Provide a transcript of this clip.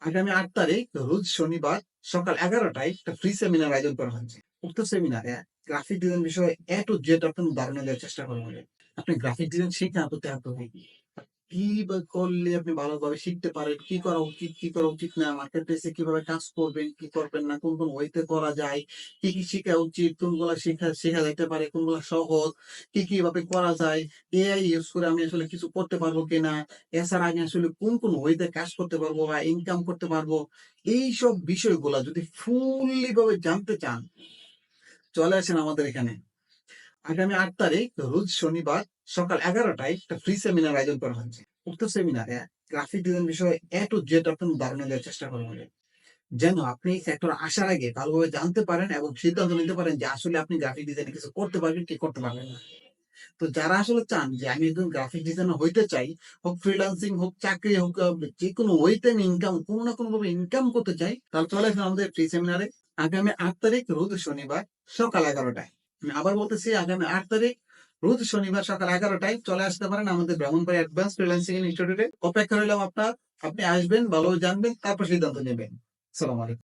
আগামী ৮ তারিখ রোজ শনিবার সকাল ১১টায় একটা ফ্রি সেমিনার আয়োজন করা হচ্ছে। উক্ত সেমিনারে গ্রাফিক ডিজাইন বিষয়ে A to Z আপনার ধারণা দেওয়ার চেষ্টা করব আমি। আপনি গ্রাফিক ডিজাইন শেখার প্রতি আগ্রহী। কি বা করলে আপনি ভালোভাবে শিখতে পারেন, কি করা উচিত, কি করা উচিত না, মার্কেট প্লেসে কিভাবে কাজ করবেন, কি করবেন না, কোন ওয়েতে করা যায়, কি শিখা উচিত, কোনগুলা শেখা শেখা যাইতে পারে, কোনগুলা সহজ, কি ভাবে করা যায়, এআই ইউজ করে আমি আসলে কিছু করতে পারবো কিনা, এছাড়া আমি আসলে কোন ওয়েতে কাজ করতে পারবো বা ইনকাম করতে পারবো। এইসব বিষয়গুলা যদি ফুললি ভাবে জানতে চান, চলে আসেন আমাদের এখানে। আগামী ৮ তারিখ রোজ শনিবার সকাল ১১টায় একটা ফ্রি সেমিনার আয়োজন করা হচ্ছে। উক্ত সেমিনারে গ্রাফিক ডিজাইন বিষয়ে A to Z আপনার ধারণা দেওয়ার চেষ্টা করব আমি। যেন আপনি এই সেক্টরে আসার আগে ভালোভাবে জানতে পারেন এবং সিদ্ধান্ত নিতে পারেন যে আসলে আপনি গ্রাফিক ডিজাইনে কিছু করতে পারবেন কি করতে পারবেন না। তো যারা আসলে চান যে আমি একজন গ্রাফিক ডিজাইনার হইতে চাই, হোক ফ্রিল্যান্সিং হোক চাকরি হোক যেকোনো ওয়েতে আমি ইনকাম কোনো না কোনোভাবে ইনকাম করতে চাই, তাহলে চলে আসুন আমাদের ফ্রি সেমিনারে। আগামী ৮ তারিখ রোজ শনিবার সকাল ১১টায়। আমি আবার বলতেছি আগামী ৮ তারিখ রোজ শনিবার সকাল ১১টায় চলে আসতে পারেন আমাদের ব্রাহ্মণবাড়ি অ্যাডভান্স ফ্রিল্যান্সিং ইনস্টিটিউটে। অপেক্ষা রইলাম আপনার। আপনি আসবেন, ভালোভাবে জানবেন, তারপর সিদ্ধান্ত নেবেন। আসসালামু আলাইকুম।